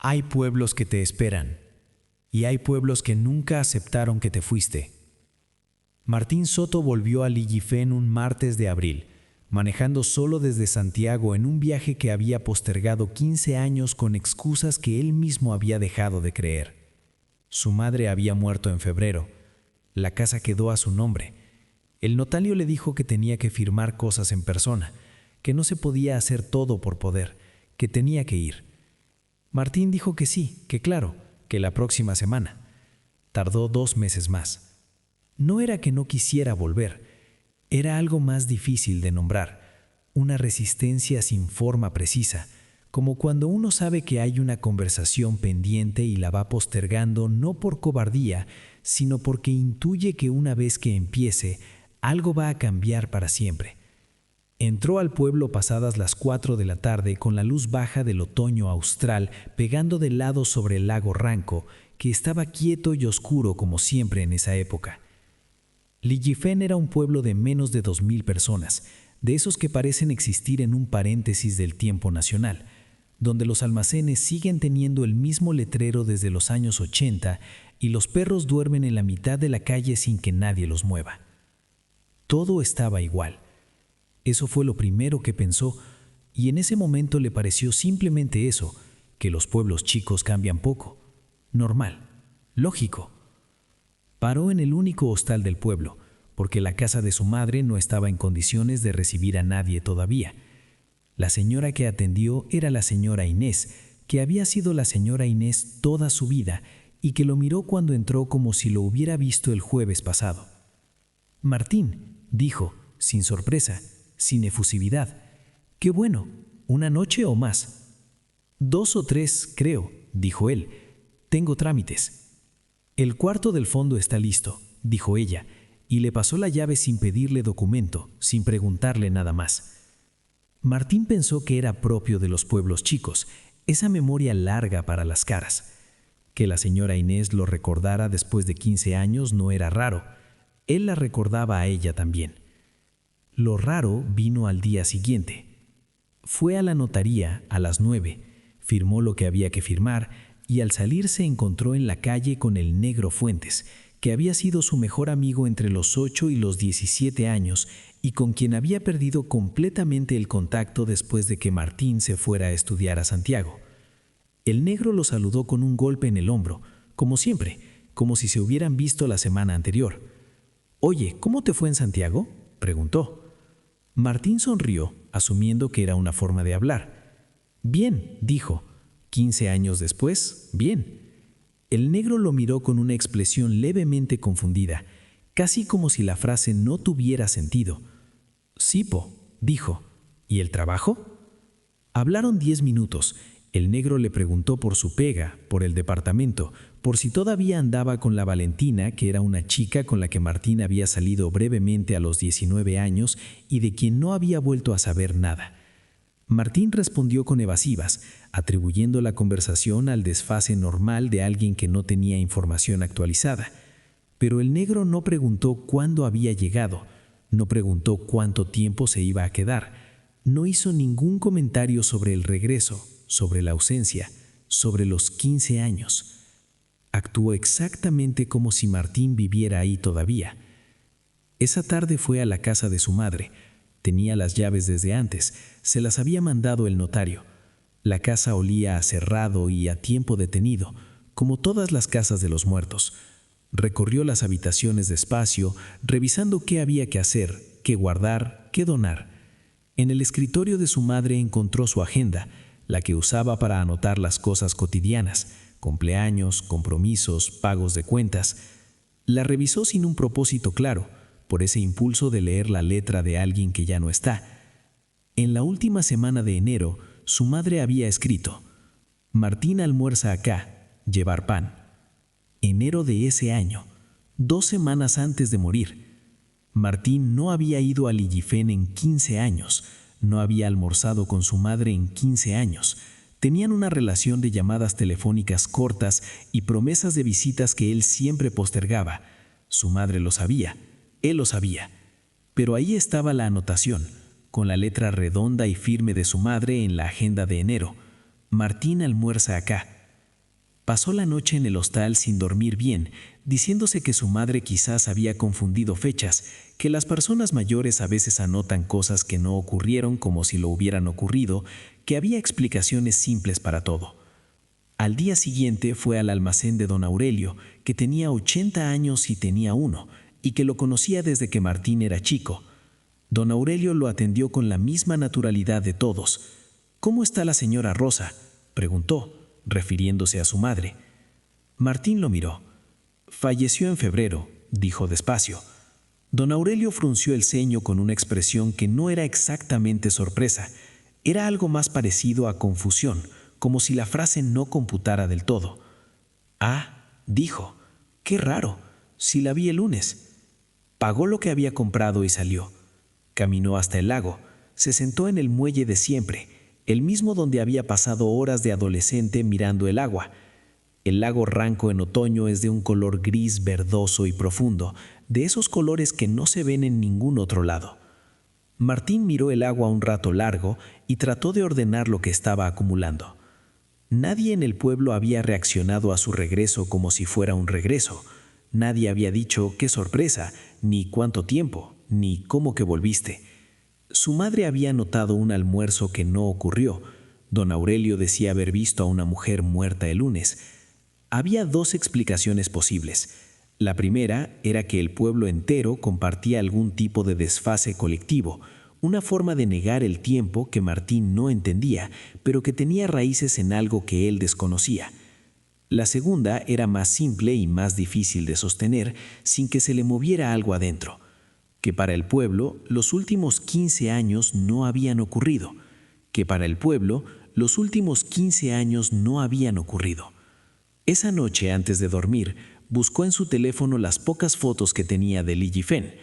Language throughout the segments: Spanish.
Hay pueblos que te esperan, y hay pueblos que nunca aceptaron que te fuiste. Martín Soto volvió a Lillifén un martes de abril, manejando solo desde Santiago en un viaje que había postergado 15 años con excusas que él mismo había dejado de creer. Su madre había muerto en febrero. La casa quedó a su nombre. El notario le dijo que tenía que firmar cosas en persona, que no se podía hacer todo por poder, que tenía que ir. Martín dijo que sí, que claro, que la próxima semana. Tardó 2 meses más. No era que no quisiera volver, era algo más difícil de nombrar, una resistencia sin forma precisa, como cuando uno sabe que hay una conversación pendiente y la va postergando no por cobardía, sino porque intuye que una vez que empiece, algo va a cambiar para siempre. Entró al pueblo pasadas las 4 de la tarde con la luz baja del otoño austral pegando de lado sobre el lago Ranco, que estaba quieto y oscuro como siempre en esa época. Lillifén era un pueblo de menos de 2000 personas, de esos que parecen existir en un paréntesis del tiempo nacional, donde los almacenes siguen teniendo el mismo letrero desde los años 80 y los perros duermen en la mitad de la calle sin que nadie los mueva. Todo estaba igual. Eso fue lo primero que pensó, y en ese momento le pareció simplemente eso, que los pueblos chicos cambian poco. Normal, lógico. Paró en el único hostal del pueblo, porque la casa de su madre no estaba en condiciones de recibir a nadie todavía. La señora que atendió era la señora Inés, que había sido la señora Inés toda su vida y que lo miró cuando entró como si lo hubiera visto el jueves pasado. «Martín», dijo, sin sorpresa, sin efusividad. «Qué bueno, ¿una noche o más?» «2 o 3, creo», dijo él. «Tengo trámites». «El cuarto del fondo está listo», dijo ella, y le pasó la llave sin pedirle documento, sin preguntarle nada más. Martín pensó que era propio de los pueblos chicos, esa memoria larga para las caras. Que la señora Inés lo recordara después de 15 años no era raro. Él la recordaba a ella también. Lo raro vino al día siguiente. Fue a la notaría a las 9, firmó lo que había que firmar y al salir se encontró en la calle con el Negro Fuentes, que había sido su mejor amigo entre los 8 y los 17 años y con quien había perdido completamente el contacto después de que Martín se fuera a estudiar a Santiago. El Negro lo saludó con un golpe en el hombro, como siempre, como si se hubieran visto la semana anterior. «Oye, ¿cómo te fue en Santiago?», preguntó. Martín sonrió, asumiendo que era una forma de hablar. «Bien», dijo. 15 años después, bien. El Negro lo miró con una expresión levemente confundida, casi como si la frase no tuviera sentido. «Sí, po», dijo. «¿Y el trabajo?». Hablaron 10 minutos. El Negro le preguntó por su pega, por el departamento, por si todavía andaba con la Valentina, que era una chica con la que Martín había salido brevemente a los 19 años y de quien no había vuelto a saber nada. Martín respondió con evasivas, atribuyendo la conversación al desfase normal de alguien que no tenía información actualizada. Pero el Negro no preguntó cuándo había llegado, no preguntó cuánto tiempo se iba a quedar, no hizo ningún comentario sobre el regreso, sobre la ausencia, sobre los 15 años. Actuó exactamente como si Martín viviera ahí todavía. Esa tarde fue a la casa de su madre. Tenía las llaves desde antes, se las había mandado el notario. La casa olía a cerrado y a tiempo detenido, como todas las casas de los muertos. Recorrió las habitaciones despacio, revisando qué había que hacer, qué guardar, qué donar. En el escritorio de su madre encontró su agenda, la que usaba para anotar las cosas cotidianas, cumpleaños, compromisos, pagos de cuentas. La revisó sin un propósito claro, por ese impulso de leer la letra de alguien que ya no está. En la última semana de enero, su madre había escrito: «Martín almuerza acá, llevar pan». Enero de ese año, 2 semanas antes de morir. Martín no había ido a Lillifén en 15 años, no había almorzado con su madre en 15 años. Tenían una relación de llamadas telefónicas cortas y promesas de visitas que él siempre postergaba. Su madre lo sabía. Él lo sabía, pero ahí estaba la anotación, con la letra redonda y firme de su madre en la agenda de enero. «Martín almuerza acá». Pasó la noche en el hostal sin dormir bien, diciéndose que su madre quizás había confundido fechas, que las personas mayores a veces anotan cosas que no ocurrieron como si lo hubieran ocurrido, que había explicaciones simples para todo. Al día siguiente fue al almacén de don Aurelio, que tenía 80 años y tenía uno, y que lo conocía desde que Martín era chico. Don Aurelio lo atendió con la misma naturalidad de todos. «¿Cómo está la señora Rosa?», preguntó, refiriéndose a su madre. Martín lo miró. «Falleció en febrero», dijo despacio. Don Aurelio frunció el ceño con una expresión que no era exactamente sorpresa. Era algo más parecido a confusión, como si la frase no computara del todo. «Ah», dijo, «qué raro, si la vi el lunes». Pagó lo que había comprado y salió. Caminó hasta el lago. Se sentó en el muelle de siempre, el mismo donde había pasado horas de adolescente mirando el agua. El lago Ranco en otoño es de un color gris verdoso y profundo, de esos colores que no se ven en ningún otro lado. Martín miró el agua un rato largo y trató de ordenar lo que estaba acumulando. Nadie en el pueblo había reaccionado a su regreso como si fuera un regreso. Nadie había dicho «qué sorpresa», ni «cuánto tiempo», ni «cómo que volviste». Su madre había notado un almuerzo que no ocurrió. Don Aurelio decía haber visto a una mujer muerta el lunes. Había dos explicaciones posibles. La primera era que el pueblo entero compartía algún tipo de desfase colectivo, una forma de negar el tiempo que Martín no entendía, pero que tenía raíces en algo que él desconocía. La segunda era más simple y más difícil de sostener sin que se le moviera algo adentro, que para el pueblo los últimos 15 años no habían ocurrido, que para el pueblo los últimos 15 años no habían ocurrido. Esa noche, antes de dormir, buscó en su teléfono las pocas fotos que tenía de Li Yifeng.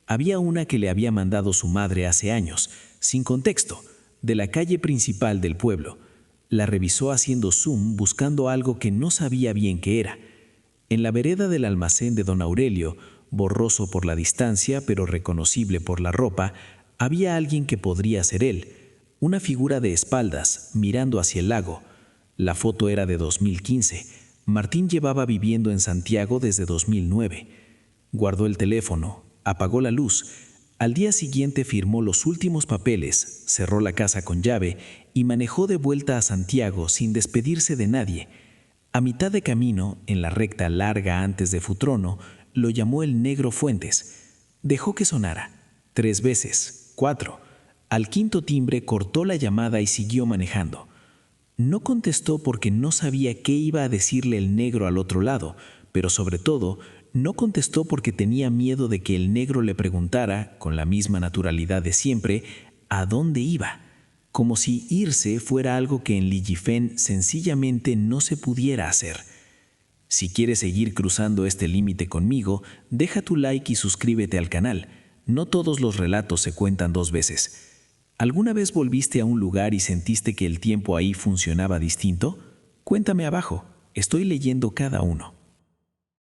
Había una que le había mandado su madre hace años, sin contexto, de la calle principal del pueblo. La revisó haciendo zoom buscando algo que no sabía bien qué era. En la vereda del almacén de don Aurelio, borroso por la distancia pero reconocible por la ropa, había alguien que podría ser él, una figura de espaldas, mirando hacia el lago. La foto era de 2015. Martín llevaba viviendo en Santiago desde 2009. Guardó el teléfono, apagó la luz. Al día siguiente firmó los últimos papeles, cerró la casa con llave y manejó de vuelta a Santiago sin despedirse de nadie. A mitad de camino, en la recta larga antes de Futrono, lo llamó el Negro Fuentes. Dejó que sonara. 3 veces, 4. Al quinto timbre cortó la llamada y siguió manejando. No contestó porque no sabía qué iba a decirle el negro al otro lado, pero sobre todo, no contestó porque tenía miedo de que el negro le preguntara, con la misma naturalidad de siempre, a dónde iba, como si irse fuera algo que en Li Yifeng sencillamente no se pudiera hacer. Si quieres seguir cruzando este límite conmigo, deja tu like y suscríbete al canal. No todos los relatos se cuentan 2 veces. ¿Alguna vez volviste a un lugar y sentiste que el tiempo ahí funcionaba distinto? Cuéntame abajo, estoy leyendo cada uno.